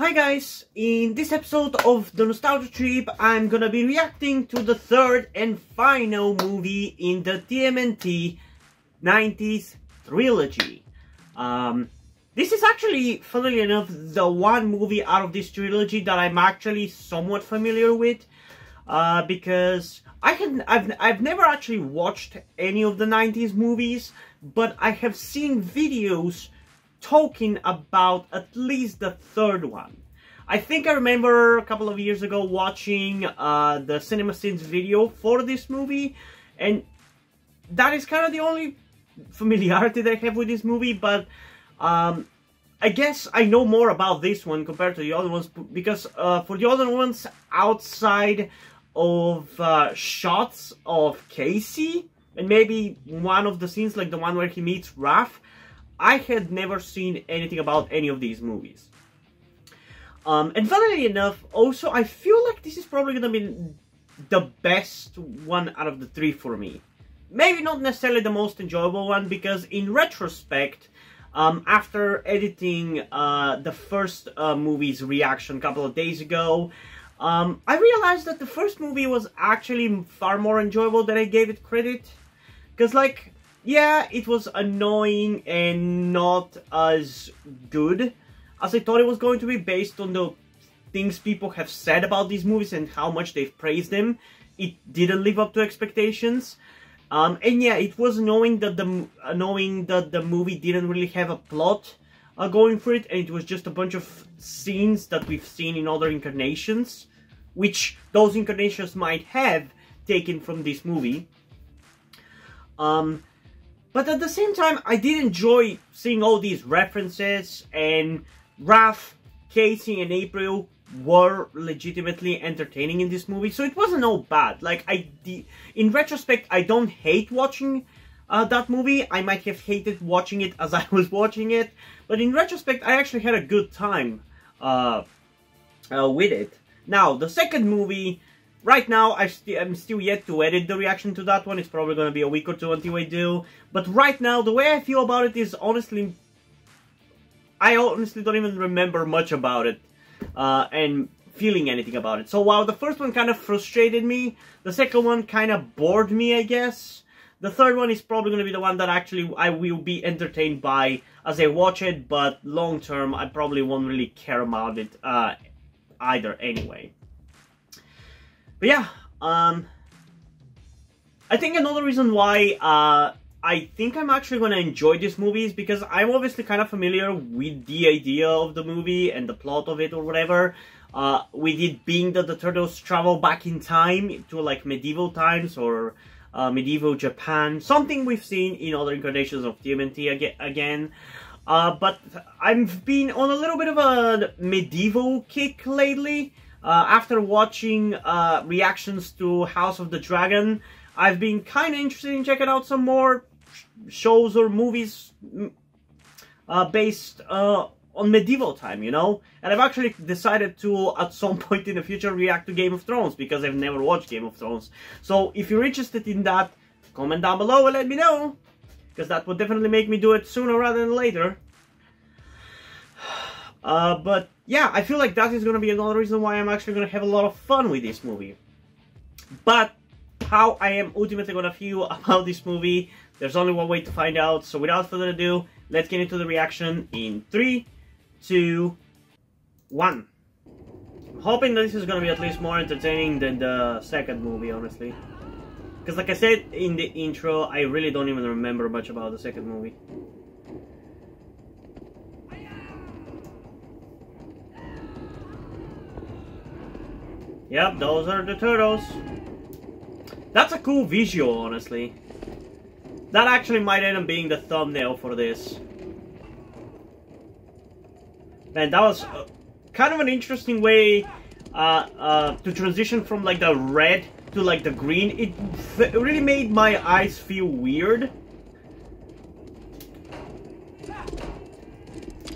Hi guys, in this episode of the Nostalgia Trip, I'm gonna be reacting to the third and final movie in the TMNT 90s trilogy. This is actually, funnily enough, the one movie out of this trilogy that I'm actually somewhat familiar with, because I've never actually watched any of the 90s movies, but I have seen videos talking about at least the third one. I think I remember a couple of years ago watching the Cinema Sins video for this movie, and that is kind of the only familiarity that I have with this movie, but I guess I know more about this one compared to the other ones, because for the other ones, outside of shots of Casey, and maybe one of the scenes like the one where he meets Raph, I had never seen anything about any of these movies. And funnily enough, also, I feel like this is probably going to be the best one out of the three for me. Maybe not necessarily the most enjoyable one, because in retrospect, after editing the first movie's reaction a couple of days ago, I realized that the first movie was actually far more enjoyable than I gave it credit. Because, like, yeah, it was annoying and not as good as I thought it was going to be based on the things people have said about these movies and how much they've praised them. It didn't live up to expectations. And yeah, it was annoying that the movie didn't really have a plot going for it, and it was just a bunch of scenes that we've seen in other incarnations, which those incarnations might have taken from this movie. But at the same time, I did enjoy seeing all these references, and Raph, Casey, and April were legitimately entertaining in this movie, so it wasn't all bad. Like, in retrospect, I don't hate watching that movie. I might have hated watching it as I was watching it, but in retrospect, I actually had a good time with it. Now, the second movie, right now, I'm still yet to edit the reaction to that one. It's probably going to be a week or two until I do. But right now, the way I feel about it is, honestly, I honestly don't even remember much about it and feeling anything about it. So while the first one kind of frustrated me, the second one kind of bored me, I guess. The third one is probably going to be the one that actually I will be entertained by as I watch it, but long term, I probably won't really care about it either anyway. But yeah, I think another reason why I think I'm actually going to enjoy this movie is because I'm obviously kind of familiar with the idea of the movie and the plot of it or whatever. With it being that the turtles travel back in time to like medieval times or medieval Japan. Something we've seen in other incarnations of TMNT again. But I've been on a little bit of a medieval kick lately. After watching reactions to House of the Dragon, I've been kind of interested in checking out some more shows or movies based on medieval time, you know? And I've actually decided to, at some point in the future, react to Game of Thrones, because I've never watched Game of Thrones. So if you're interested in that, comment down below and let me know, because that would definitely make me do it sooner rather than later. But yeah, I feel like that is going to be another reason why I'm actually going to have a lot of fun with this movie. But how I am ultimately going to feel about this movie, there's only one way to find out. So without further ado, let's get into the reaction in 3, 2, 1. Hoping that this is going to be at least more entertaining than the second movie, honestly. Because like I said in the intro, I really don't even remember much about the second movie. Yep, those are the turtles. That's a cool visual, honestly. That actually might end up being the thumbnail for this. Man, that was kind of an interesting way to transition from like the red to like the green. It really made my eyes feel weird.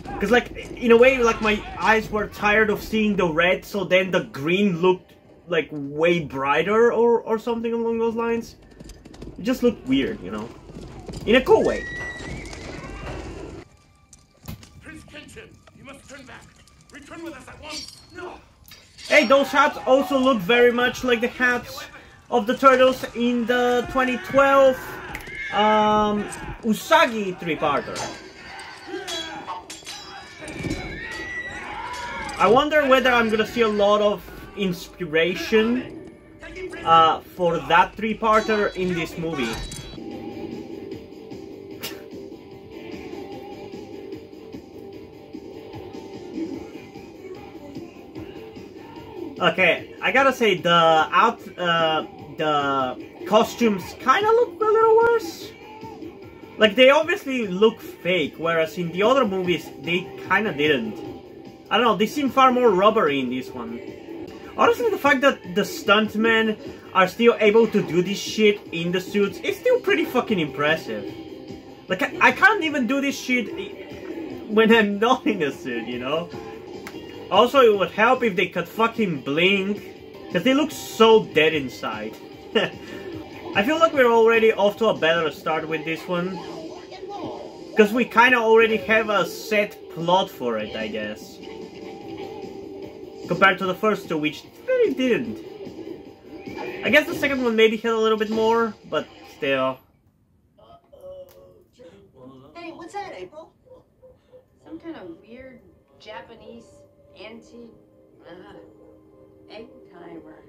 Because like, in a way, like my eyes were tired of seeing the red, so then the green looked like way brighter or something along those lines. It just looked weird, you know? In a cool way. Prince Kenshin, you must turn back. Return with us at once. No. Hey, those hats also look very much like the hats of the turtles in the 2012 Usagi three-parter. I wonder whether I'm gonna see a lot of inspiration for that three-parter in this movie. Okay, I gotta say the costumes kind of look a little worse. Like, they obviously look fake, whereas in the other movies they kind of didn't. I don't know, they seem far more rubbery in this one. Honestly, the fact that the stuntmen are still able to do this shit in the suits is still pretty fucking impressive. Like, I can't even do this shit when I'm not in a suit, you know? Also, it would help if they could fucking blink, because they look so dead inside. I feel like we're already off to a better start with this one, because we kind of already have a set plot for it, I guess. Compared to the first two, which really didn't. I guess the second one maybe had a little bit more, but still. Hey, what's that, April? Some kind of weird Japanese antique egg timer.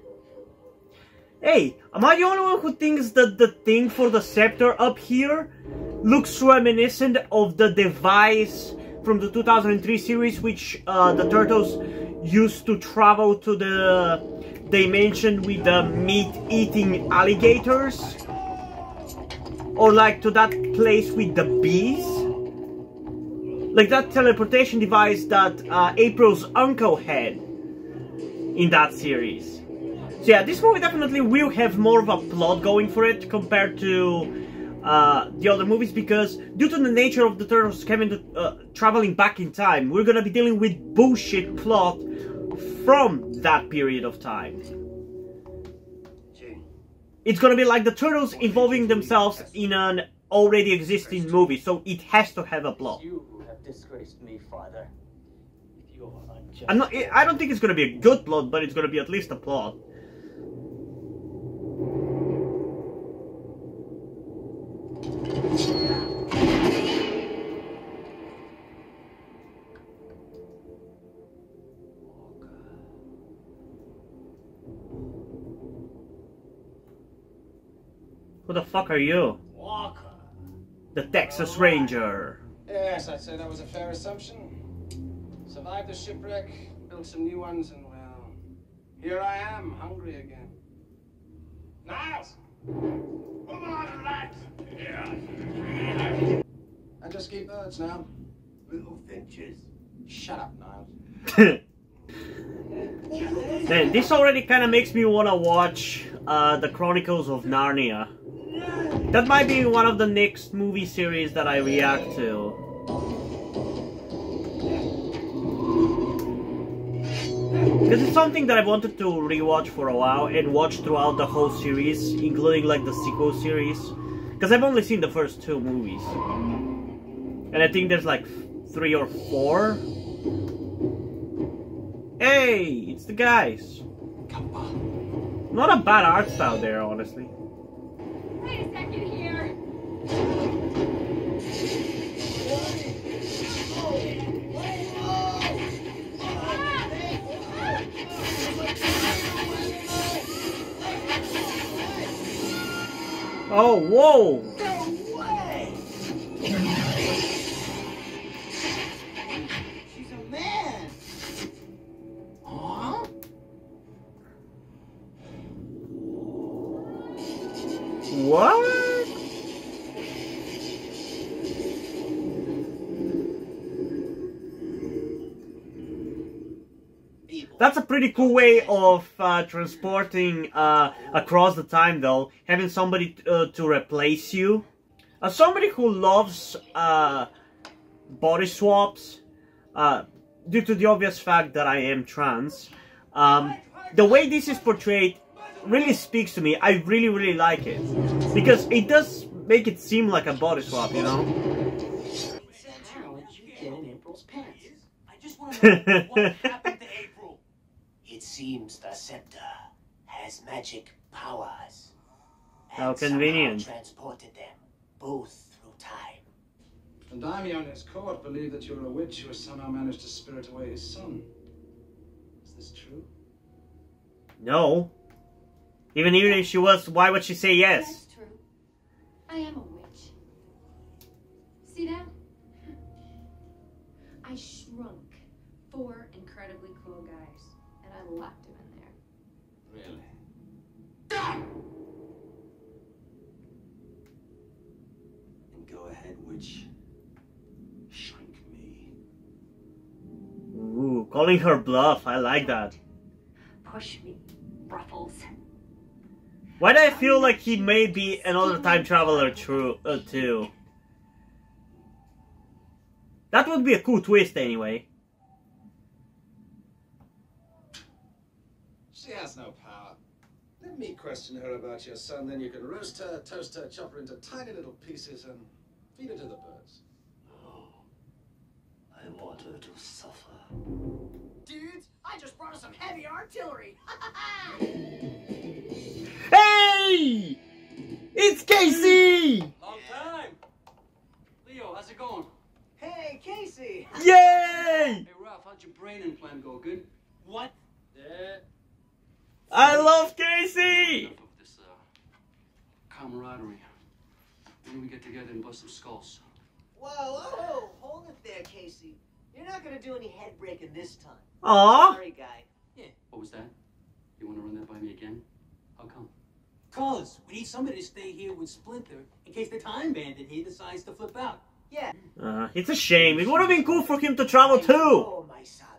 Hey, am I the only one who thinks that the thing for the scepter up here looks reminiscent of the device from the 2003 series, which the turtles used to travel to the dimension with the meat-eating alligators? Or like to that place with the bees? Like that teleportation device that April's uncle had in that series. So yeah, this movie definitely will have more of a plot going for it compared to the other movies, because due to the nature of the turtles traveling back in time, we're gonna be dealing with bullshit plot from that period of time. It's gonna be like the turtles involving themselves in an already existing movie, so it has to have a plot. You who have disgraced me, Father. With your unjust... I don't think it's gonna be a good plot, but it's gonna be at least a plot. Who the fuck are you? Walker. The Texas Ranger. Yes, I'd say that was a fair assumption. Survived the shipwreck, built some new ones, and well, here I am, hungry again. Niles! Come on, lads. I just keep birds now. Little finches. Shut up, Niles. Man, this already kind of makes me want to watch the Chronicles of Narnia. That might be one of the next movie series that I react to. Because it's something that I wanted to rewatch for a while and watch throughout the whole series, including like the sequel series. Because I've only seen the first two movies. And I think there's like 3 or 4. Hey, it's the guys. Not a bad art style there, honestly. Wait a second here. Oh, whoa! No way! She's a man. Huh? What? That's a pretty cool way of transporting across the time, though. Having somebody to replace you. As somebody who loves body swaps, due to the obvious fact that I am trans, the way this is portrayed really speaks to me. I really, really like it. Because it does make it seem like a body swap, you know? How did you get in April's pants? What happened to April? It seems the scepter has magic powers. How And convenient. somehow transported them both through time. The daimyo and his court believe that you're a witch who has somehow managed to spirit away his son. Is this true? No. Even if she was, why would she say yes? That's true. I am a witch. See that? I shrunk 4 incredibly cool guys, and I locked them in there. Really? And go ahead, witch. Shrink me. Ooh, calling her bluff. I like that. Push me, Ruffles. Why do I feel like he may be another time traveler too? That would be a cool twist anyway. She has no power. Let me question her about your son, then you can roast her, toast her, chop her into tiny little pieces, and feed her to the birds. Oh, I want her to suffer. Dudes, I just brought us some heavy artillery. Hey! It's Casey! Long time. Leo, how's it going? Hey, Casey. Yay! Hey, Ralph, how'd your brain implant go? Good? What? Yeah. I love Casey! Enough of this, camaraderie. When do we get together and bust some skulls? Whoa, hold it there, Casey. You're not gonna do any head breaking this time. Aw! Sorry, guy. What was that? You want to run that by me again? How come? Cause we need somebody to stay here with Splinter in case the time bandit here decides to flip out. Yeah. It's a shame. It would have been cool for him to travel too. Oh, my sons.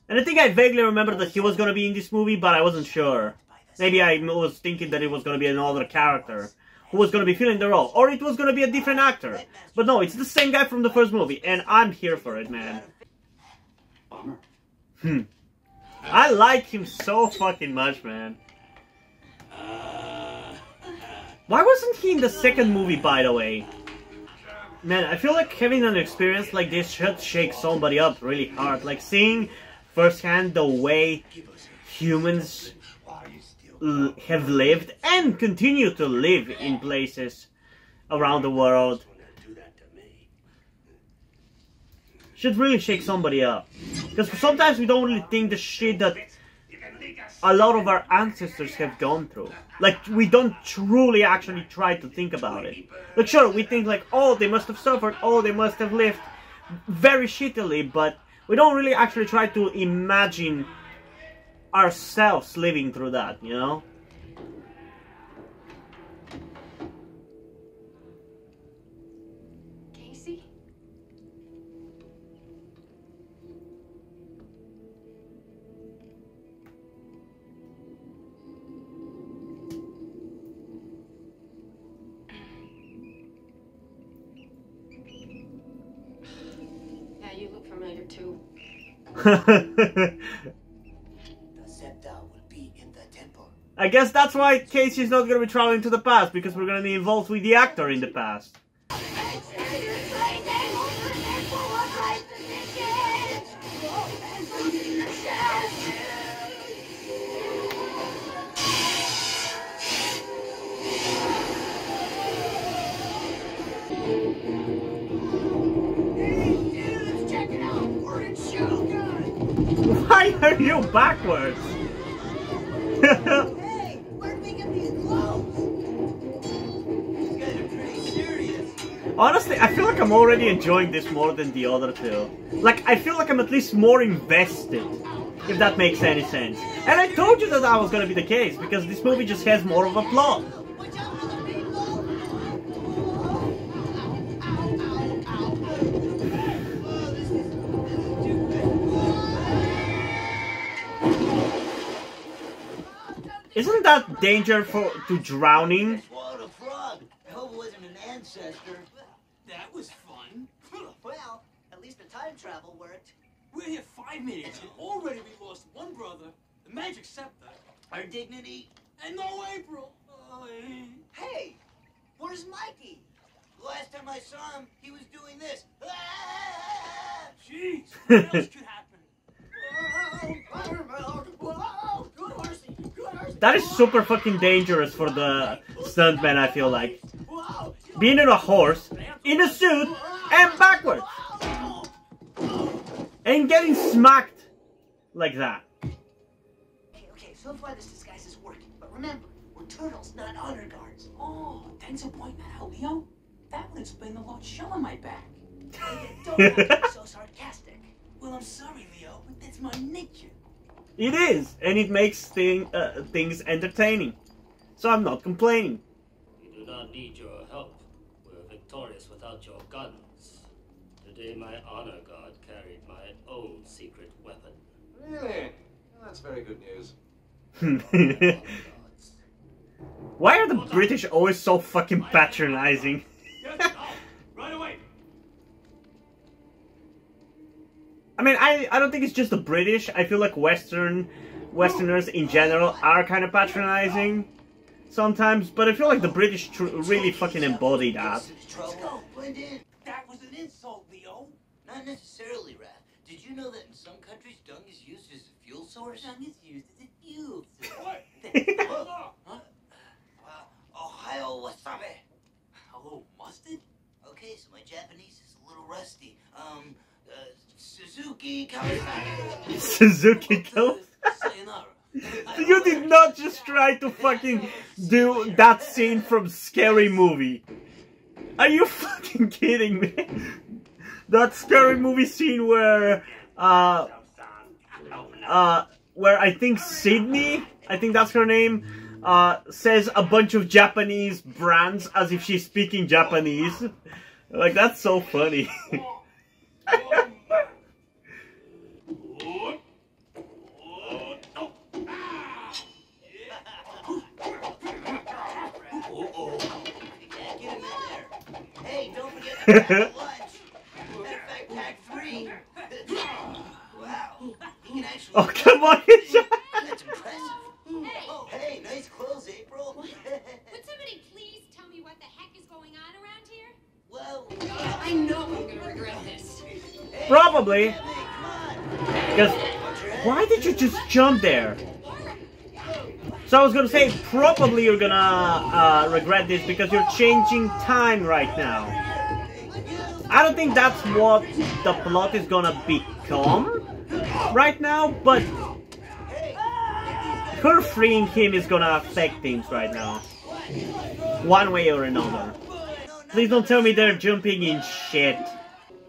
And I think I vaguely remember that he was gonna be in this movie, but I wasn't sure. Maybe I was thinking that it was gonna be another character who was gonna be filling the role, or it was gonna be a different actor. But no, it's the same guy from the first movie, and I'm here for it, man. Bummer. I like him so fucking much, man. Why wasn't he in the second movie, by the way? Man, I feel like having an experience like this should shake somebody up really hard. Like seeing firsthand the way humans have lived and continue to live in places around the world should really shake somebody up. Because sometimes we don't really think the shit that a lot of our ancestors have gone through. Like, we don't truly actually try to think about it. Like, sure, we think like, oh, they must have suffered, oh, they must have lived very shittily, but we don't really actually try to imagine ourselves living through that, you know? Casey? Yeah, you look familiar too. The scepter will be in the temple. I guess that's why Casey's not gonna be traveling to the past, because we're gonna be involved with the actor in the past. Why are you backwards? Hey, where'd we get these clothes? These guys are pretty serious. Honestly, I feel like I'm already enjoying this more than the other two. Like, I feel like I'm at least more invested, if that makes any sense. And I told you that that was gonna be the case, because this movie just has more of a plot. Watch out, other people! Isn't that danger to drowning? Swallowed a frog. I hope it wasn't an ancestor. That was fun. Well, at least the time travel worked. We're here 5 minutes and already we lost one brother, the magic scepter, Our dignity. and no April. Oh, Hey, where's Mikey? Last time I saw him, he was doing this. jeez, what else could happen? That is super fucking dangerous for the stuntman, I feel like. Being on a horse, in a suit, and backwards. And getting smacked like that. Okay, so far this disguise is working. But remember, we're turtles, not honor guards. Oh, thanks for pointing that out, Leo. That would explain the large shell on my back. Don't have to be so sarcastic. Well, I'm sorry, Leo, but that's my nature. It is, and it makes things entertaining. So I'm not complaining. We do not need your help. We're victorious without your guns. Today my honor guard carried my own secret weapon. Really? Well, that's very good news. Why are the British always so fucking patronizing? Right away. I mean, I don't think it's just the British. I feel like Westerners in general are kind of patronizing sometimes, but I feel like the British really fucking embody that. Let's go, blend in. That was an insult, Leo. Not necessarily, Raph. Did you know that in some countries dung is used as a fuel source? Dung is used as a fuel source. What? Huh? Ohio wasabi. Oh, mustard? Okay, so my Japanese is a little rusty. Suzuki Kawasaki. Suzuki Kawasaki? Sayonara. You did not just try to fucking do that scene from Scary Movie. Are you fucking kidding me? That Scary Movie scene where I think Sydney, I think that's her name, says a bunch of Japanese brands as if she's speaking Japanese. Like, that's so funny. Hey, don't forget to pack lunch. Matter of fact, pack 3. Wow. He can actually... Oh, come on. That's impressive. Oh, hey, nice clothes, April. Would somebody please tell me what the heck is going on around here? Well, I know I'm gonna regret this. hey, Probably. come on. Because why did you just jump there? So I was gonna say, probably you're gonna regret this because you're changing time right now. I don't think that's what the plot is gonna become right now, but her freeing him is gonna affect things right now. One way or another. Please don't tell me they're jumping in shit.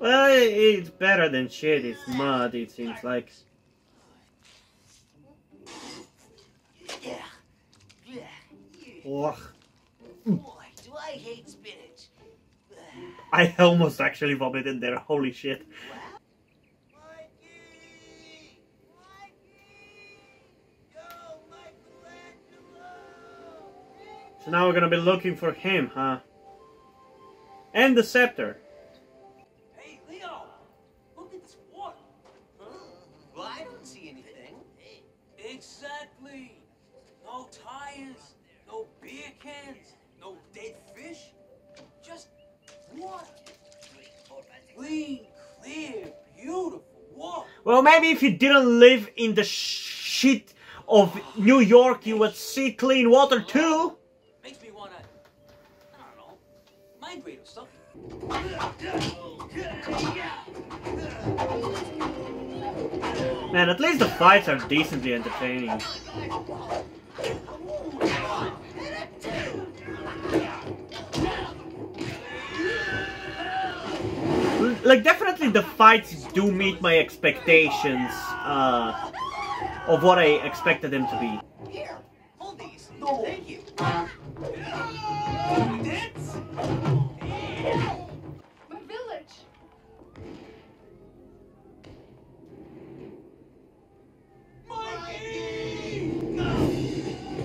Well, it's better than shit, it's mud, it seems like. Ugh. Boy, do I hate spinach. I almost actually vomited there, holy shit. Mikey! Yo, Michelangelo! So now we're gonna be looking for him, huh? And the scepter. Hey, Leo. Look at this water. Well, I don't see anything. Exactly. No tires. No beer cans, no dead fish, just water. Clean, clear, beautiful water. Well, maybe if you didn't live in the shit of New York, you would see clean water too. Makes me wanna, I don't know, migrate or something. Man, at least the fights are decently entertaining. Like, definitely the fights do meet my expectations of what I expected them to be. Here, hold these. Thank you. My village.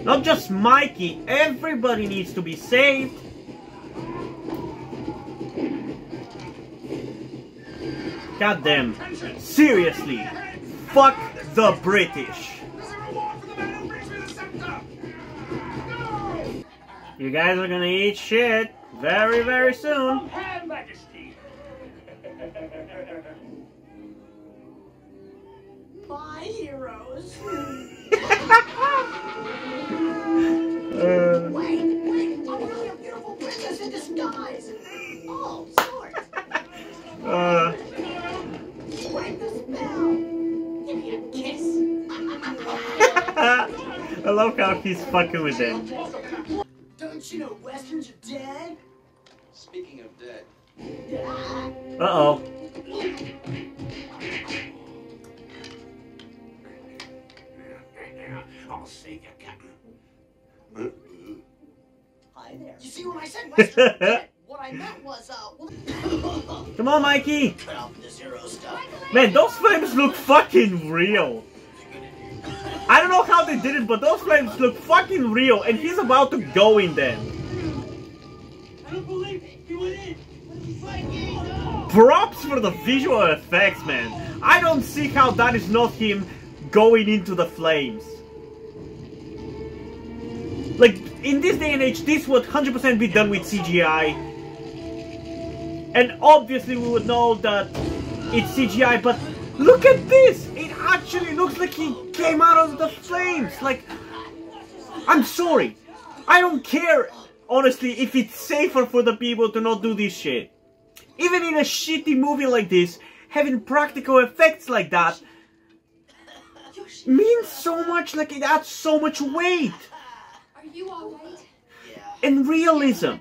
Not just Mikey, everybody needs to be saved. God damn. Seriously. Fuck the British. You guys are gonna eat shit very, very soon. Her Majesty. my heroes. Wait, I'm really a beautiful princess in disguise. Oh, sort. Break the spell. Give me a kiss. I love how he's fucking with them. Don't you know westerns are dead? Speaking of dead, Uh-oh. I'll save you, Captain. Hi there. You see what I said, westerns are dead? What I meant was, Come on, Mikey. cut off this hero stuff. Man, those flames look fucking real. I don't know how they did it, but those flames look fucking real, and he's about to go in them. I don't believe he went in. Props for the visual effects, man. I don't see how that is not him going into the flames. Like, in this day and age, this would 100% be done with CGI. And obviously we would know that it's CGI, but look at this! It actually looks like he came out of the flames! Like, I'm sorry. I don't care, honestly, if it's safer for the people to not do this shit. Even in a shitty movie like this, having practical effects like that means so much, like it adds so much weight. Are you alright? And realism.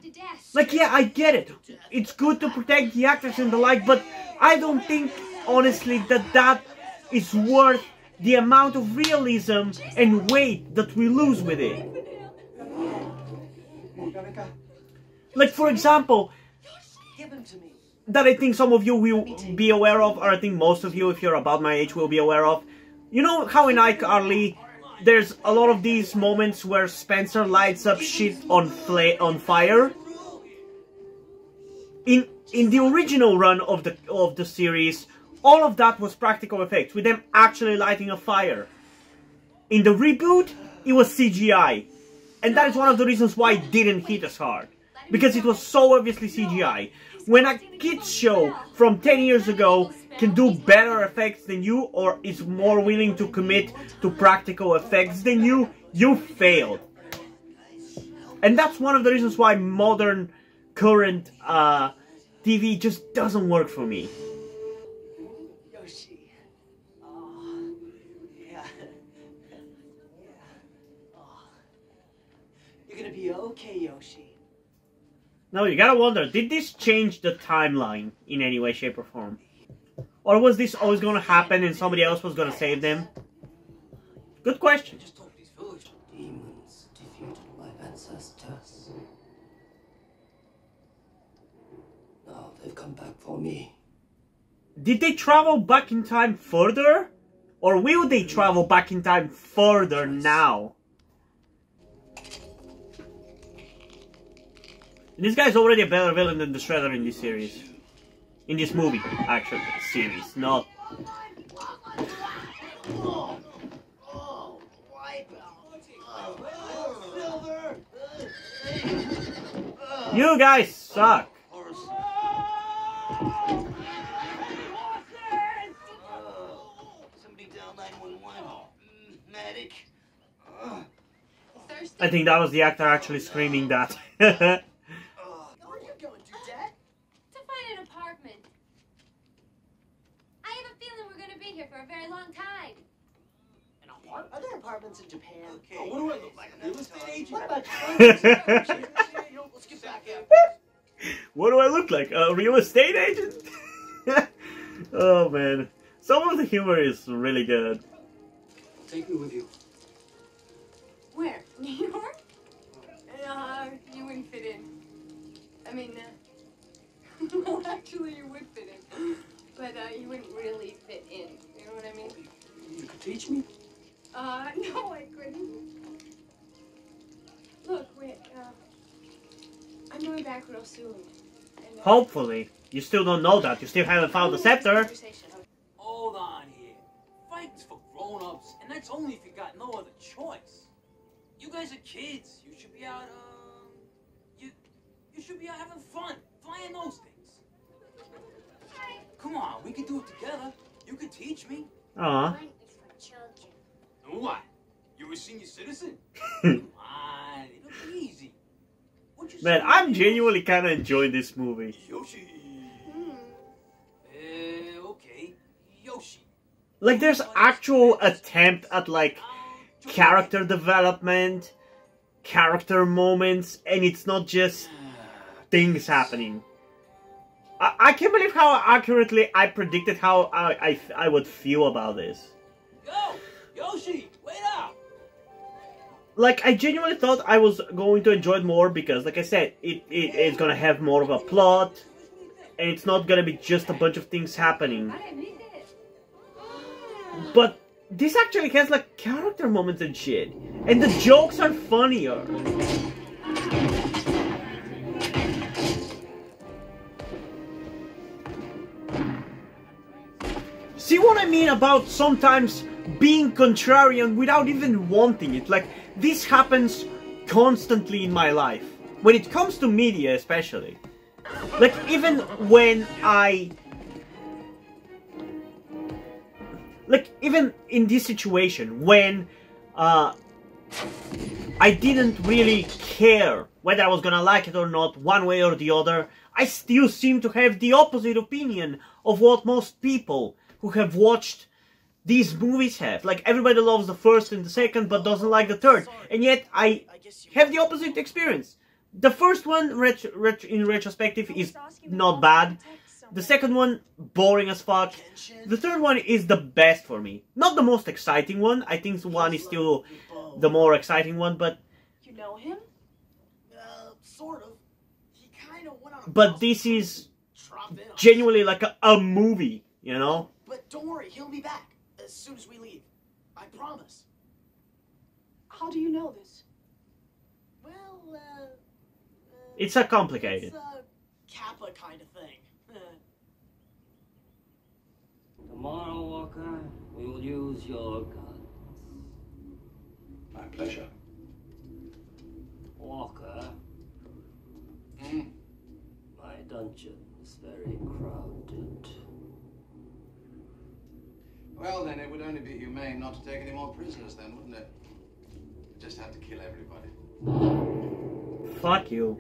Like, yeah, I get it. It's good to protect the actors and the like, but I don't think, honestly, that that is worth the amount of realism and weight that we lose with it. Like, for example, Give him to me. that I think some of you will be aware of, or I think most of you, if you're about my age, will be aware of. You know how in iCarly, there's a lot of these moments where Spencer lights up shit on fire? In the original run of the series, all of that was practical effects, with them actually lighting a fire. In the reboot, it was CGI. And that is one of the reasons why it didn't hit as hard. Because it was so obviously CGI. When a kids show from 10 years ago can do better effects than you, or is more willing to commit to practical effects than you, you failed. And that's one of the reasons why modern, current TV just doesn't work for me. Yoshi. Oh, yeah. Oh. You're gonna be okay, Yoshi. Now you gotta wonder, did this change the timeline in any way, shape or form? Or was this always gonna happen and somebody else was gonna save them? Good question. Just talk to these village Demons defeated my ancestors. Now they've come back for me. Did they travel back in time further? Or will they travel back in time further now? This guy's already a better villain than the Shredder in this series. In this movie, actually, series, not... You guys suck! Somebody dial 911. Medic. Thirsty? I think that was the actor actually screaming that. Where are you going to, Dad? To find an apartment. I have a feeling we're going to be here for a very long time. An apartment? Are there apartments in Japan? Okay. Oh, what do I look like? A real estate agent? What about Let's get back out. What do I look like? A real estate agent? Oh man. Some of the humor is really good. Take me with you. Where? New York? You wouldn't fit in. I mean, well, actually, you would fit in. But you wouldn't really fit in. You know what I mean? You could teach me? No, I couldn't. Look, wait, I'm going back real soon. And, Hopefully. You still don't know that. You still haven't found the scepter. Hold on here. Fighting's for grown-ups, and that's only if you got no other choice. You guys are kids. You should be out, you should be out having fun, flying those things. Come on, we can do it together. You can teach me. Aw. What? You're a senior citizen? Come on, it'll be easy. Man, I'm genuinely kind of enjoying this movie. Yoshi. Okay. Yoshi. Like, there's actual attempt at, like, character development, character moments, and it's not just things happening. I can't believe how accurately I predicted how I would feel about this. Yo! Yoshi! Wait up! Like, I genuinely thought I was going to enjoy it more because, like I said, it's gonna have more of a plot, and it's not gonna be just a bunch of things happening. But this actually has, like, character moments and shit, and the jokes are funnier. See what I mean about sometimes being contrarian without even wanting it? Like, this happens constantly in my life. When it comes to media especially. Like, even when even in this situation, when I didn't really care whether I was gonna like it or not, one way or the other, I still seem to have the opposite opinion of what most people who have watched these movies have. Like, everybody loves the first and the second, but doesn't like the third. And yet, I have the opposite experience. The first one, in retrospective, is not bad. The second one, boring as fuck. The third one is the best for me. Not the most exciting one. I think one is still the more exciting one, but... You know him? Sort of. He kind of went on a... But this is genuinely like a movie, you know? But don't worry, he'll be back as soon as we leave. I promise. How do you know this? Well, It's a complicated. It's a Kappa kind of thing. Tomorrow, Walker, we will use your guns. My pleasure. Walker, my dungeon is very crowded. Well, then, it would only be humane not to take any more prisoners, then, wouldn't it? We just have to kill everybody. Fuck you.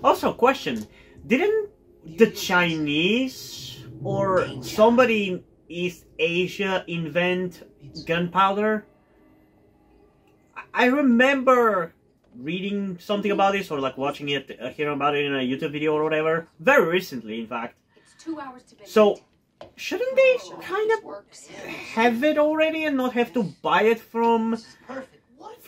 Also, question. Didn't the Chinese or somebody in East Asia invent gunpowder? I remember reading something about this or like watching it, hearing about it in a YouTube video or whatever. Very recently, in fact. It's 2 hours to bed. So, shouldn't they kind of have it already and not have to buy it from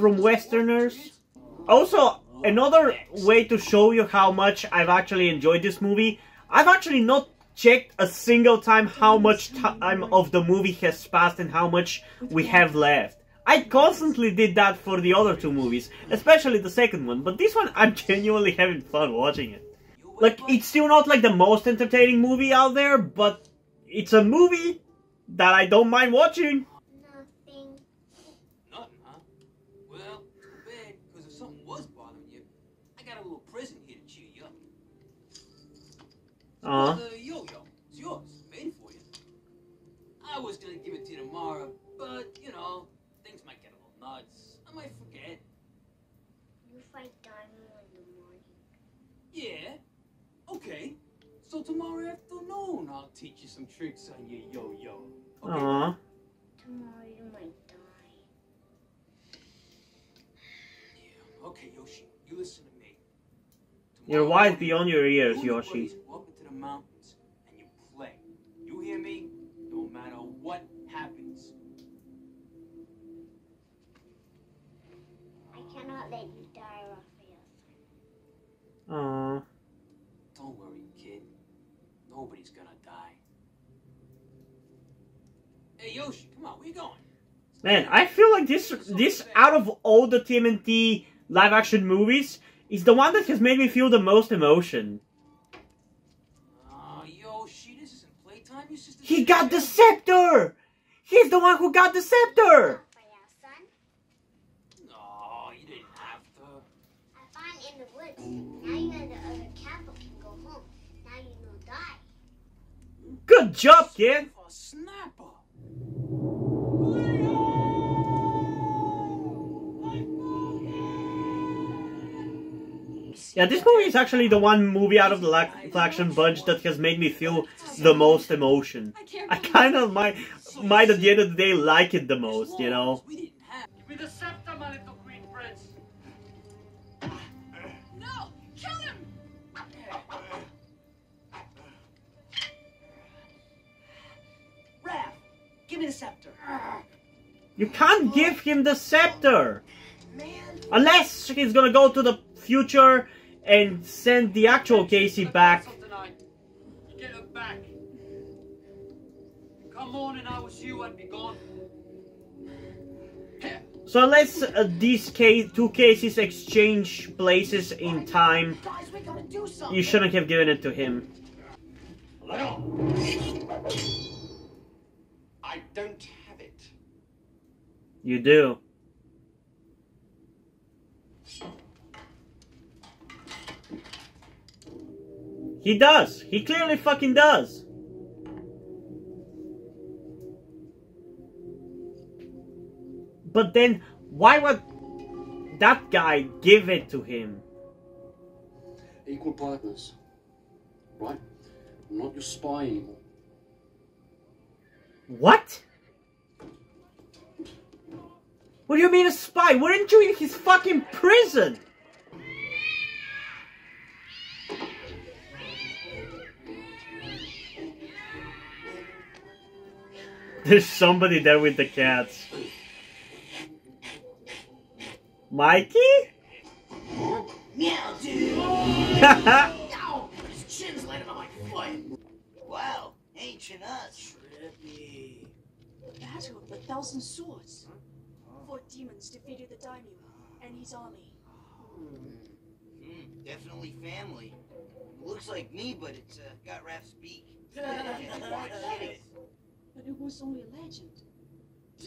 Westerners? Also, another way to show you how much I've actually enjoyed this movie, I've actually not checked a single time how much time of the movie has passed and how much we have left. I constantly did that for the other two movies, especially the second one, but this one I'm genuinely having fun watching it. Like, it's still not like the most entertaining movie out there, but it's a movie that I don't mind watching. Nothing. Nothing, huh? Well, too bad, because if something was bothering you, I got a little present here to cheer you up. The yo-yo. It's yours. Made for you. I was gonna give it to you tomorrow, but, you know, things might get a little nuts. I might forget. You fight Dino in the morning. Yeah. Okay. So tomorrow afternoon, I'll teach you some tricks on your yo-yo. Okay? Aww. Tomorrow you might die. Yeah. Okay, Yoshi. You listen to me. You're wise beyond your ears, Yoshi. Go up into the mountains and you play. You hear me? No matter what happens. I cannot let you die, Raphael. Aww. Don't worry, kid. Nobody's gonna die. Hey, Yoshi, come on. Where you going? Man, I feel like this out of all the TMNT live-action movies is the one that has made me feel the most emotion. Oh, Yoshi, this isn't playtime. Your sister. He got the scepter! He's the one who got the scepter! Raphael, son. No, you didn't have to. I found it in the woods. Now you and the other Kappa can go home. Now you will die. Good job, kid! A snapper. Yeah, this movie is actually the one movie out of the action bunch that has made me feel the most emotion. I kind of might at the end of the day like it the most, you know? Give me the scepter, my little queen prince. No! Kill him! Raph, give me the scepter. You can't give him the scepter! Man. Unless he's gonna go to the future and send the actual Casey back. You get her back. Come morning, I was you, I'd be gone. So unless these two cases exchange places in time, Guys, we gotta do something. you shouldn't have given it to him. I don't have it. You do. He does. He clearly fucking does. But then, why would that guy give it to him? Equal partners. Right? I'm not your spy anymore. What? What do you mean a spy? Weren't you in his fucking prison? There's somebody there with the cats. Mikey? Meow, dude. Haha. Ow, his chin's landing on my foot. Wow, ancient us. Trippy. Battle of the Thousand Swords. 4 demons defeated the daimyo and his army. Definitely family. Looks like me, but it's got Raph's beak. But it was only a legend.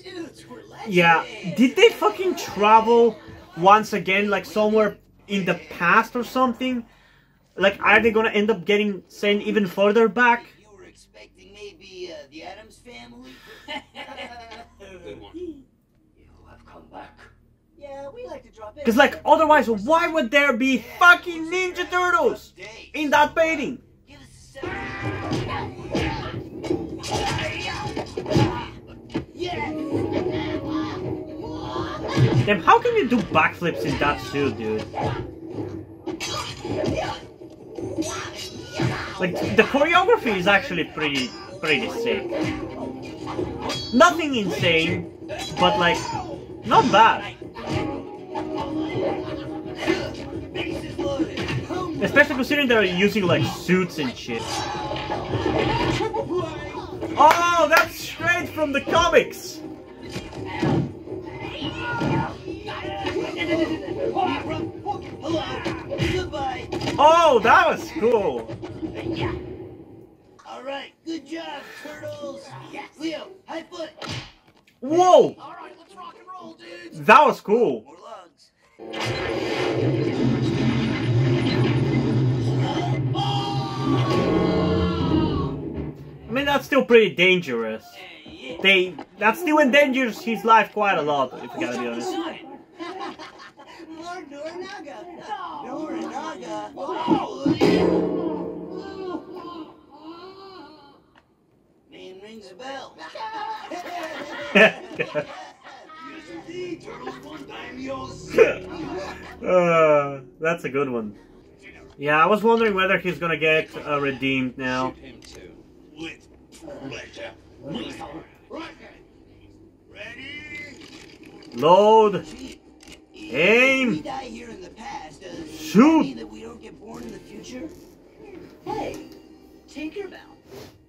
Dudes, we're legends. Yeah, did they fucking travel once again, like somewhere in the past or something? Like, are they gonna end up getting sent even further back? You were expecting maybe the Addams family? Good one. You have come back. Yeah, we like to drop in. Because, like, otherwise, why would there be fucking Ninja Turtles in that painting? Give us a Damn, how can you do backflips in that suit, dude? Like, the choreography is actually pretty sick. Nothing insane, but like, not bad. Especially considering they're using like suits and shit. Oh, that's straight from the comics! Goodbye. Oh, that was cool! Alright, good job, turtles. Leo, high foot. Whoa! Alright, let's rock and roll, dudes. That was cool. More logs. I mean, that's still pretty dangerous. That still endangers his life quite a lot, if you gotta be honest. More Noranaga. Noranaga. Name rings a bell. Yes, indeed. Turtles won daimyos. That's a good one. Yeah, I was wondering whether he's gonna get redeemed now. Shoot him too. With pleasure. Right. Ready? Load. If Aim. we die here in the past, does that Shoot. mean that we don't get born in the future? Hey, Tinkerbell,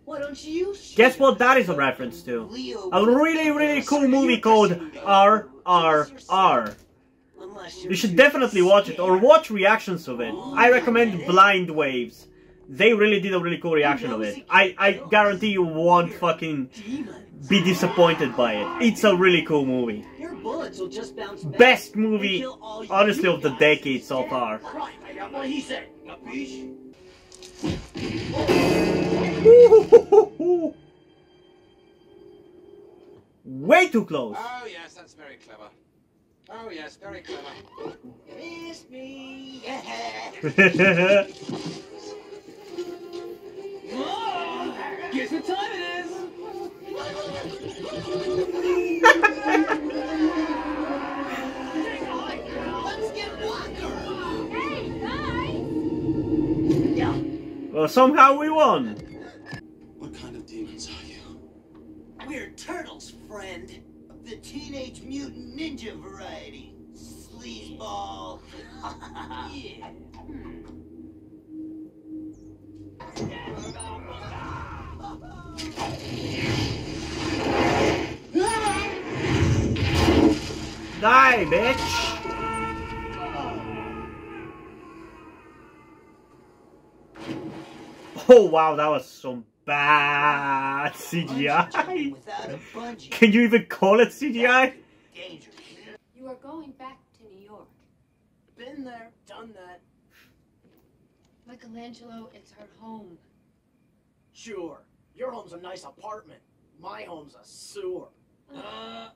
why don't you shoot Guess what that is a reference to? Leo. A really cool movie called RRR. Unless You should definitely watch it, or watch reactions of it. I recommend Blind Waves. They really did a really cool reaction of it. I guarantee you won't fucking be disappointed by it. It's a really cool movie. Your bullets will just bounce back. Best movie, honestly, of the decade so far. Right, I got what he said. Capiche? Way too close. Oh, yes, that's very clever. Oh, yes, very clever. Miss me. Mom! Guess what time it is? Let's get Walker. Hey, guys! Well, somehow we won. What kind of demons are you? We're turtles, friend. Of the Teenage Mutant Ninja variety. Sleazeball. Yeah. Die, bitch. Oh wow, that was some bad CGI. Without a bungee. Can you even call it CGI? Dangerous. You are going back to New York. Been there, done that. Michelangelo, it's our home. Sure. Your home's a nice apartment. My home's a sewer.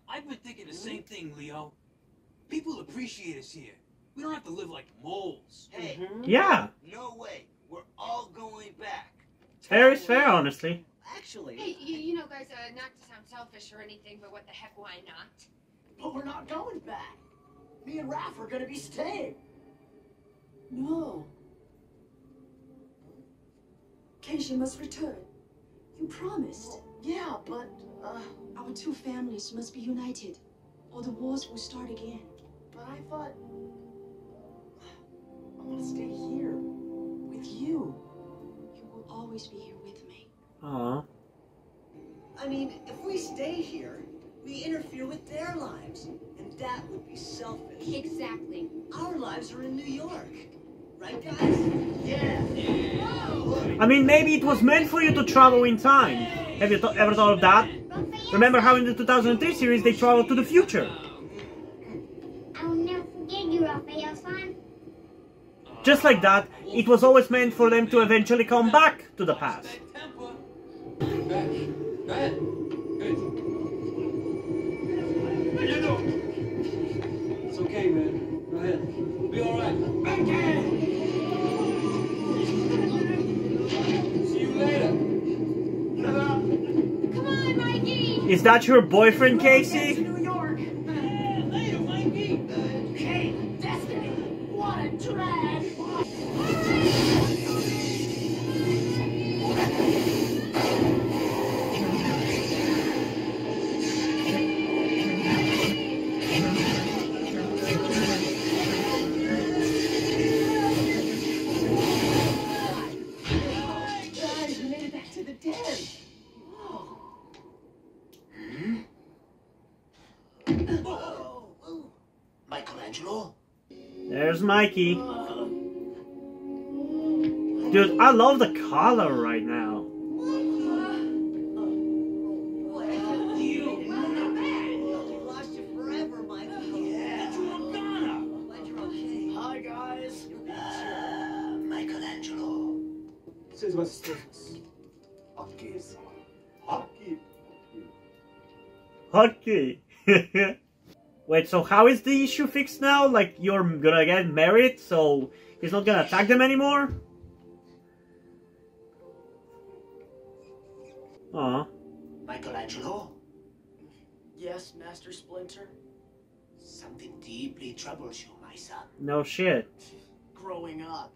I've been thinking the same thing, Leo. People appreciate us here. We don't have to live like moles. Hey, Yeah, no way. We're all going back. fair is fair, honestly. Actually, Hey, you know, guys, not to sound selfish or anything, but what the heck, why not? but we're not going back. Me and Raph are gonna be staying. No. Keisha must return. You promised. Yeah, but, Our two families must be united, or the wars will start again. but I thought... I want to stay here. With you. You will always be here with me. Aw. I mean, if we stay here, we interfere with their lives. And that would be selfish. Exactly. Our lives are in New York. Right, guys? Yeah. I mean, maybe it was meant for you to travel in time. Have you ever thought of that? Remember how in the 2003 series they traveled to the future? I will never forget you, Raphael-san. Just like that, it was always meant for them to eventually come back to the past. Back. Go ahead. Good. How you doing? It's okay, man. Go ahead. Be all right. Okay. See you later. Come on, Mikey! Is that your boyfriend, Casey? New York. Later, Mikey! Hey, Destiny. What a drag. Guys, we made it back to the den. Whoa. Michelangelo? There's Mikey. Dude, I love the color right now. Lost you forever, Mikey. Yeah. Glad you're okay. Hi, guys. Michelangelo. Says was this? Hotkeys. Hotkey. Okay. Wait, so how is the issue fixed now? Like, you're gonna get married, so he's not gonna attack them anymore? Aw. Michelangelo? Yes, Master Splinter? Something deeply troubles you, my son. No shit. Growing up.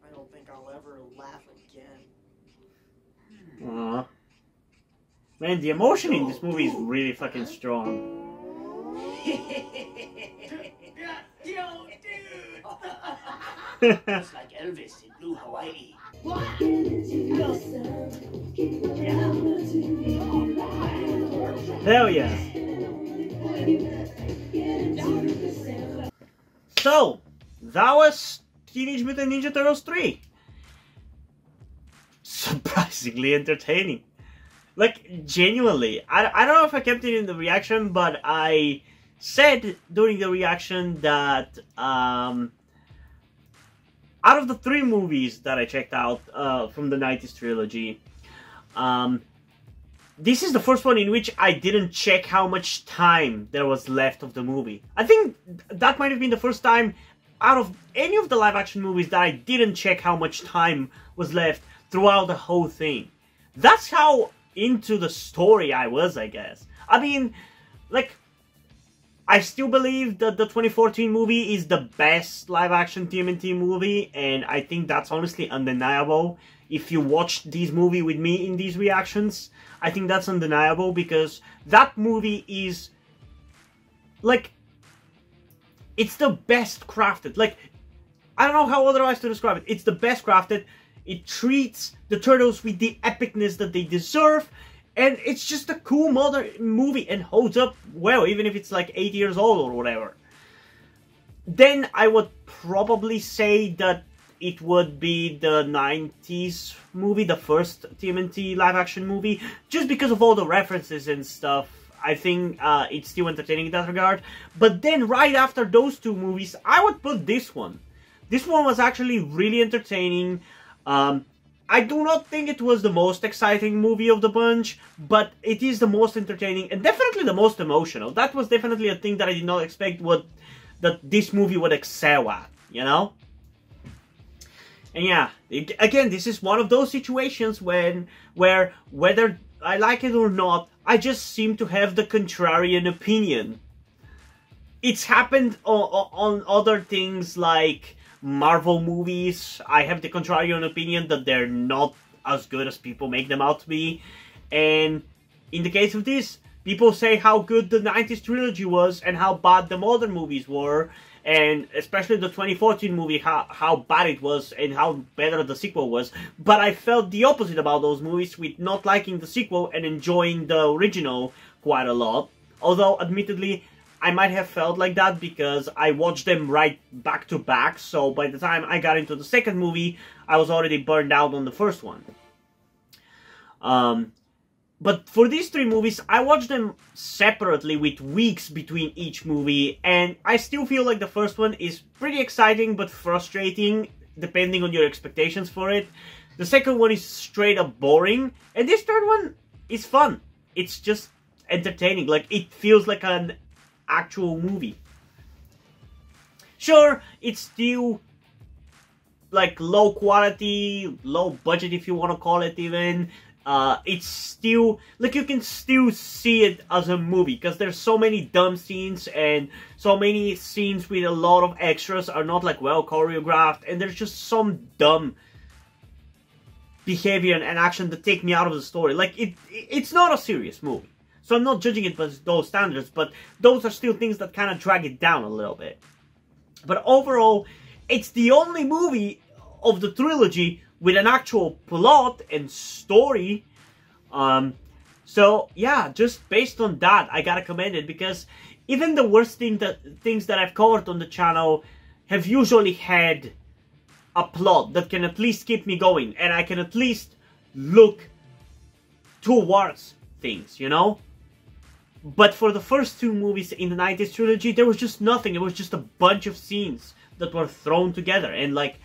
I don't think I'll ever laugh again. Aw. Man, the emotion in this movie is really fucking strong. Yo, dude! It's like Elvis in Blue Hawaii. Hell yeah. So, that was Teenage Mutant Ninja Turtles 3. Surprisingly entertaining. Like, genuinely. I don't know if I kept it in the reaction, but I said during the reaction that out of the 3 movies that I checked out from the 90s trilogy, this is the first one in which I didn't check how much time there was left of the movie. I think that might have been the first time out of any of the live action movies that I didn't check how much time was left throughout the whole thing. That's how into the story I was, I guess. I mean, like, I still believe that the 2014 movie is the best live action TMNT movie, and I think that's honestly undeniable. If you watched this movie with me in these reactions, I think that's undeniable, because that movie is, like, it's the best crafted. Like, I don't know how otherwise to describe it. It's the best crafted. It treats the turtles with the epicness that they deserve, and it's just a cool modern movie and holds up well, even if it's like 8 years old or whatever. Then I would probably say that it would be the 90s movie, the first TMNT live-action movie, just because of all the references and stuff. I think it's still entertaining in that regard. But then right after those two movies, I would put this one. This one was actually really entertaining. I do not think it was the most exciting movie of the bunch, but it is the most entertaining and definitely the most emotional. That was definitely a thing that I did not expect that this movie would excel at, you know? And yeah, again, this is one of those situations where whether I like it or not, I just seem to have the contrarian opinion. It's happened on other things like Marvel movies. I have the contrarian opinion that they're not as good as people make them out to be. And in the case of this, people say how good the 90s trilogy was and how bad the modern movies were. And especially the 2014 movie, how bad it was and how better the sequel was. But I felt the opposite about those movies, with not liking the sequel and enjoying the original quite a lot. Although, admittedly, I might have felt like that because I watched them right back to back. So by the time I got into the second movie, I was already burned out on the first one. But for these three movies, I watched them separately with weeks between each movie, and I still feel like the first one is pretty exciting but frustrating, depending on your expectations for it. The second one is straight up boring, and this third one is fun. It's just entertaining, like it feels like an actual movie. Sure, it's still like low quality, low budget if you want to call it even. It's still, like, you can still see it as a movie, because there's so many dumb scenes, and so many scenes with a lot of extras are not, like, well choreographed, and there's just some dumb behavior and action that take me out of the story. Like, it's not a serious movie, so I'm not judging it by those standards, but those are still things that kind of drag it down a little bit. But overall, it's the only movie of the trilogy with an actual plot and story. So yeah, just based on that, I gotta commend it, because even the worst things that I've covered on the channel have usually had a plot that can at least keep me going, and I can at least look towards things, you know? But for the first two movies in the 90s trilogy, there was just nothing. It was just a bunch of scenes that were thrown together, and like,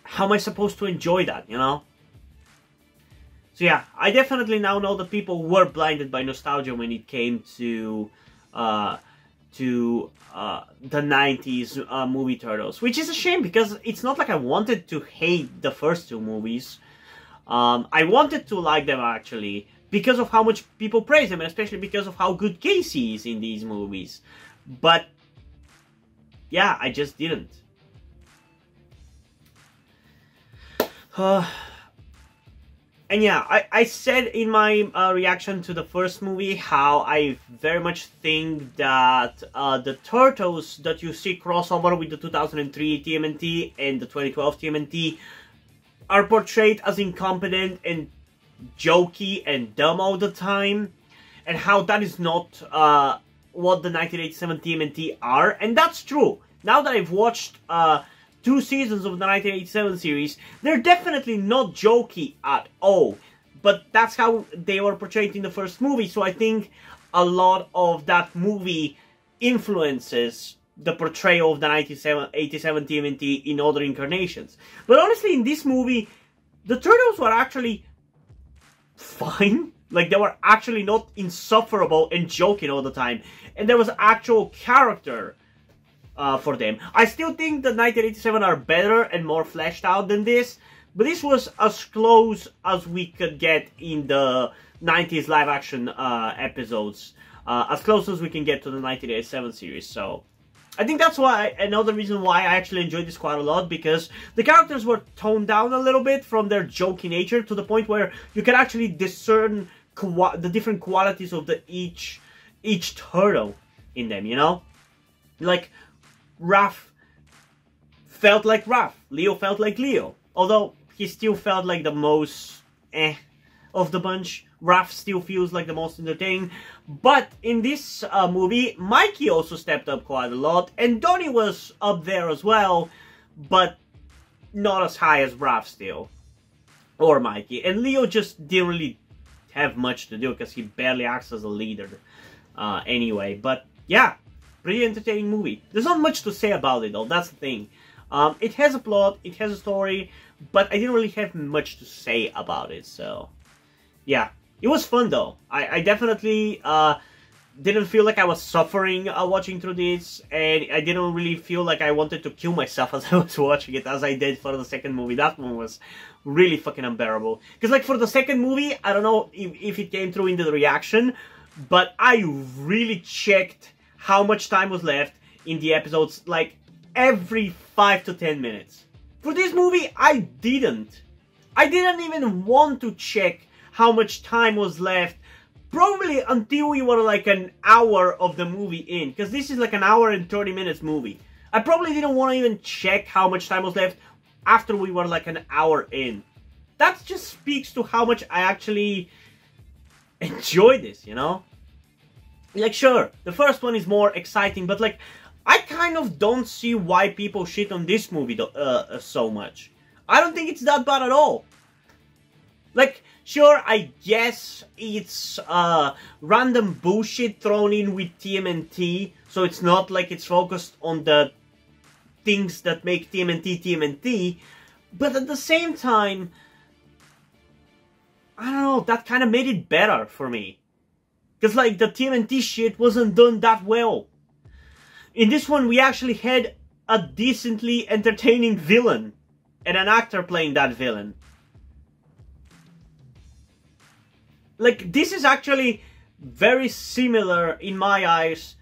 how am I supposed to enjoy that, you know? So yeah, I definitely now know that people were blinded by nostalgia when it came to the 90s movie Turtles, which is a shame, because it's not like I wanted to hate the first two movies. I wanted to like them, actually, because of how much people praise them, and especially because of how good Casey is in these movies. But yeah, I just didn't. And yeah, I said in my reaction to the first movie how I very much think that the Turtles that you see crossover with the 2003 TMNT and the 2012 TMNT are portrayed as incompetent and jokey and dumb all the time, and how that is not what the 1987 TMNT are. And that's true. Now that I've watched 2 seasons of the 1987 series, they're definitely not jokey at all. But that's how they were portrayed in the first movie, so I think a lot of that movie influences the portrayal of the 1987 TMNT in other incarnations. But honestly, in this movie, the Turtles were actually fine. Like, they were actually not insufferable and joking all the time. And there was actual character for them. I still think the 1987 are better and more fleshed out than this. But this was as close as we could get in the 90s live-action episodes. As close as we can get to the 1987 series. So, I think that's why, another reason why I actually enjoyed this quite a lot. Because the characters were toned down a little bit from their jokey nature. To the point where you can actually discern the different qualities of each turtle in them, you know? Like, Raph felt like Raph. Leo felt like Leo. Although, he still felt like the most of the bunch. Raph still feels like the most entertaining. But in this movie, Mikey also stepped up quite a lot. And Donnie was up there as well. But not as high as Raph still. Or Mikey. And Leo just didn't really have much to do because he barely acts as a leader anyway. But yeah, pretty entertaining movie. There's not much to say about it though, that's the thing. It has a plot, it has a story, but I didn't really have much to say about it, so yeah. It was fun though. I definitely didn't feel like I was suffering watching through this, and I didn't really feel like I wanted to kill myself as I was watching it, as I did for the second movie. That one was really fucking unbearable. Because like for the second movie, I don't know if it came through into the reaction, but I really checked how much time was left in the episodes, like every 5 to 10 minutes. For this movie, I didn't even want to check how much time was left, probably until we were like an hour of the movie in, because this is like an hour and 30 minutes movie. I probably didn't want to even check how much time was left after we were like an hour in. That just speaks to how much I actually enjoy this, you know? Like, sure, the first one is more exciting, but like, I kind of don't see why people shit on this movie so much. I don't think it's that bad at all. Like, sure, I guess it's random bullshit thrown in with TMNT, so it's not like it's focused on the things that make TMNT TMNT, but at the same time, I don't know, that kind of made it better for me. Because, like, the TMNT shit wasn't done that well. In this one, we actually had a decently entertaining villain, and an actor playing that villain. Like, this is actually very similar, in my eyes,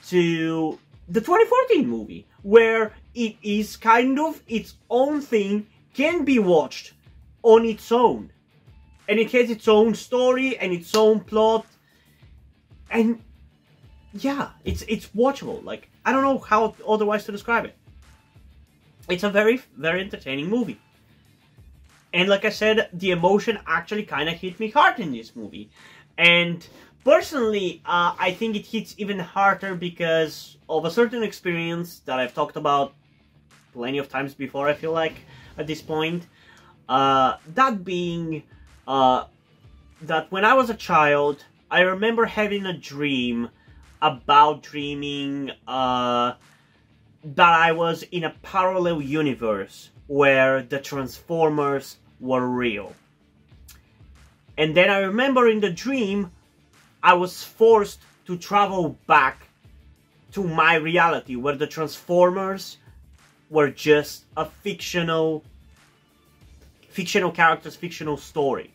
to the 2014 movie, where it is kind of its own thing, can be watched on its own. And it has its own story and its own plot. And yeah, it's watchable. Like, I don't know how otherwise to describe it. It's a very, very entertaining movie. And like I said, the emotion actually kind of hit me hard in this movie. And personally, I think it hits even harder because of a certain experience that I've talked about plenty of times before, I feel like, at this point. That being that when I was a child, I remember having a dream about dreaming that I was in a parallel universe where the Transformers were real. And then I remember in the dream, I was forced to travel back to my reality where the Transformers were just a fictional characters, fictional story.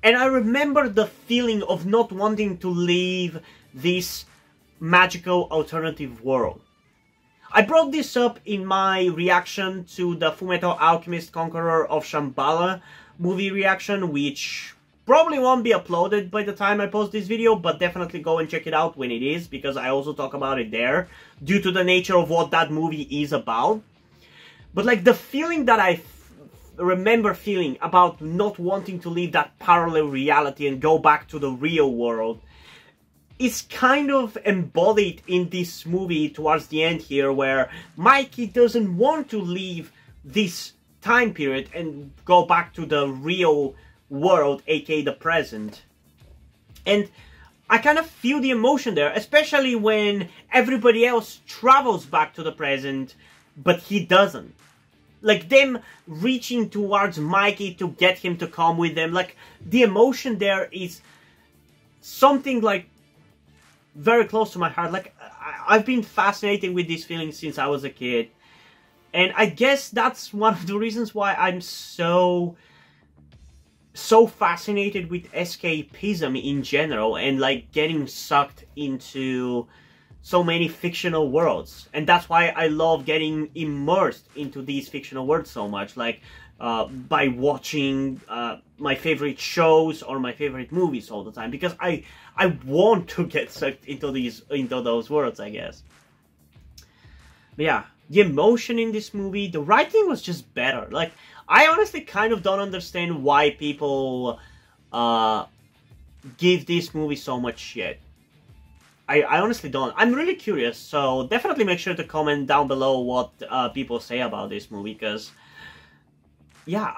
And I remember the feeling of not wanting to leave this magical alternative world. I brought this up in my reaction to the Fullmetal Alchemist Conqueror of Shambhala movie reaction, which probably won't be uploaded by the time I post this video, but definitely go and check it out when it is, because I also talk about it there, due to the nature of what that movie is about. But like, the feeling that I remember feeling about not wanting to leave that parallel reality and go back to the real world is kind of embodied in this movie towards the end here, where Mikey doesn't want to leave this time period and go back to the real world, aka the present. And I kind of feel the emotion there, especially when everybody else travels back to the present, but he doesn't. like them reaching towards Mikey to get him to come with them. Like, the emotion there is something like very close to my heart. Like, I've been fascinated with these feelings since I was a kid. And I guess that's one of the reasons why I'm so fascinated with escapism in general, and like getting sucked into so many fictional worlds. And that's why I love getting immersed into these fictional worlds so much, like by watching my favorite shows or my favorite movies all the time, because I want to get sucked into those worlds, I guess. But yeah, the emotion in this movie, the writing was just better. Like, I honestly kind of don't understand why people give this movie so much shit. I honestly don't. I'm really curious, so definitely make sure to comment down below what people say about this movie, because, yeah,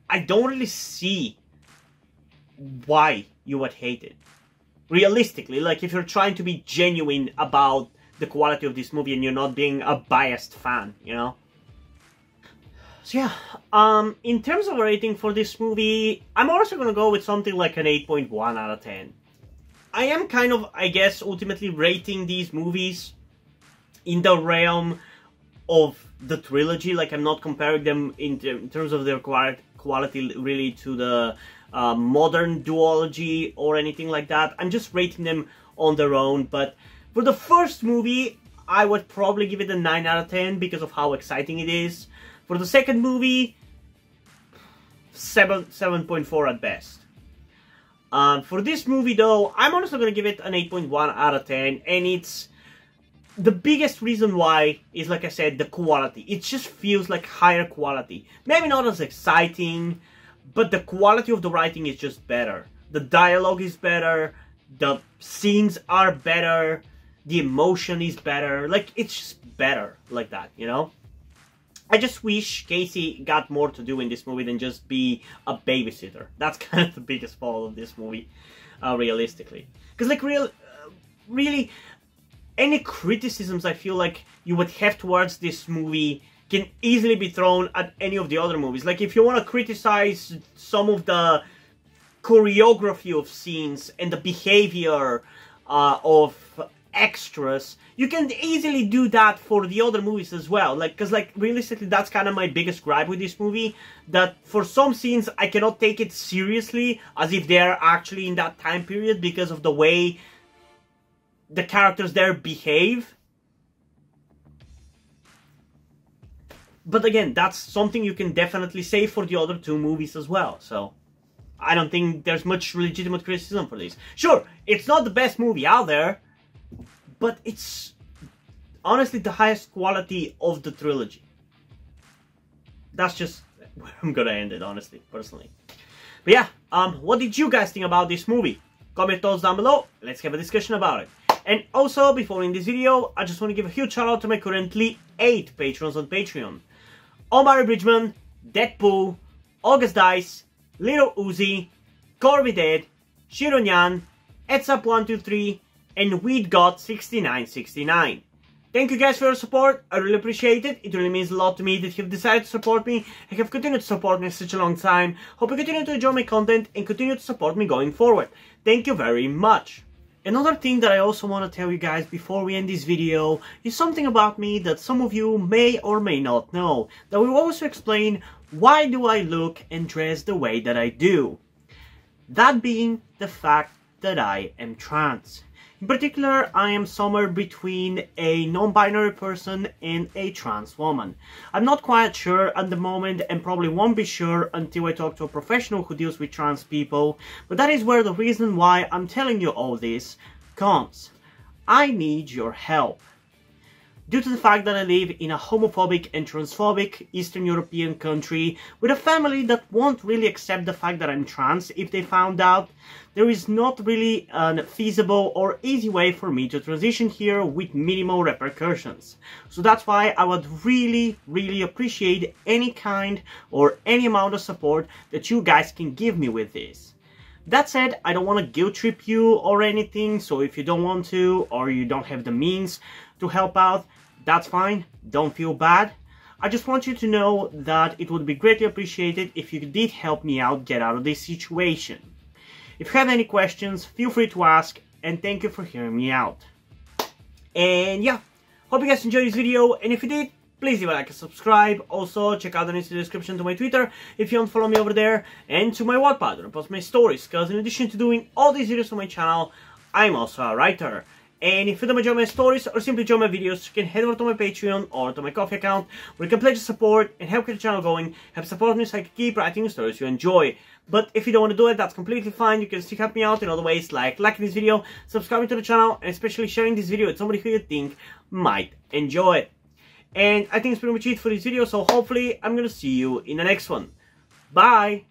I don't really see why you would hate it. Realistically, like, if you're trying to be genuine about the quality of this movie and you're not being a biased fan, you know? So yeah, in terms of rating for this movie, I'm also gonna go with something like an 8.1 out of 10. I am kind of, I guess, ultimately rating these movies in the realm of the trilogy. Like, I'm not comparing them in terms of their quality really to the modern duology or anything like that. I'm just rating them on their own. But for the first movie, I would probably give it a 9 out of 10 because of how exciting it is. For the second movie, 7.4 at best. For this movie though, I'm honestly going to give it an 8.1 out of 10, and it's the biggest reason why is, like I said, the quality. It just feels like higher quality. Maybe not as exciting, but the quality of the writing is just better. The dialogue is better, the scenes are better, the emotion is better. Like, it's just better like that, you know? I just wish Casey got more to do in this movie than just be a babysitter. That's kind of the biggest fault of this movie, realistically. Because, like, really, any criticisms I feel like you would have towards this movie can easily be thrown at any of the other movies. Like, if you want to criticize some of the choreography of scenes and the behavior of extras, you can easily do that for the other movies as well. Like, because, like, realistically, that's kind of my biggest gripe with this movie, that for some scenes I cannot take it seriously as if they're actually in that time period because of the way the characters there behave. But again, that's something you can definitely say for the other two movies as well, so I don't think there's much legitimate criticism for this. Sure, it's not the best movie out there, but it's honestly the highest quality of the trilogy. That's just where I'm gonna end it, honestly, personally. But yeah, what did you guys think about this movie? Comment your thoughts down below, let's have a discussion about it. And also, before ending this video, I just want to give a huge shout out to my currently 8 patrons on Patreon. Omar Bridgman, Deadpool, August Dice, Little Uzi, Corby Dead, Shironyan, Etsap123, and WeedGot6969. Thank you guys for your support, I really appreciate it. It really means a lot to me that you've decided to support me and have continued to support me for such a long time. Hope you continue to enjoy my content and continue to support me going forward. Thank you very much. Another thing that I also want to tell you guys before we end this video is something about me that some of you may or may not know, that will also explain why do I look and dress the way that I do. That being the fact that I am trans. In particular, I am somewhere between a non-binary person and a trans woman. I'm not quite sure at the moment and probably won't be sure until I talk to a professional who deals with trans people, but that is where the reason why I'm telling you all this comes. I need your help. Due to the fact that I live in a homophobic and transphobic Eastern European country with a family that won't really accept the fact that I'm trans if they found out, there is not really a feasible or easy way for me to transition here with minimal repercussions. So that's why I would really appreciate any kind or any amount of support that you guys can give me with this. That said, I don't want to guilt trip you or anything, so if you don't want to or you don't have the means to help out, that's fine, don't feel bad. I just want you to know that it would be greatly appreciated if you did help me out get out of this situation. If you have any questions, feel free to ask, and thank you for hearing me out. And yeah, hope you guys enjoyed this video, and if you did, please leave a like and subscribe. Also, check out the links in the description to my Twitter if you don't follow me over there, and to my Wattpad where I post my stories, because in addition to doing all these videos on my channel, I'm also a writer. And if you don't enjoy my stories or simply enjoy my videos, you can head over to my Patreon or to my Ko-fi account where you can pledge your support and help keep the channel going, help support me so I can keep writing the stories you enjoy. But if you don't want to do it, that's completely fine. You can still help me out in other ways, like liking this video, subscribing to the channel, and especially sharing this video with somebody who you think might enjoy it. And I think it's pretty much it for this video, so hopefully I'm going to see you in the next one. Bye!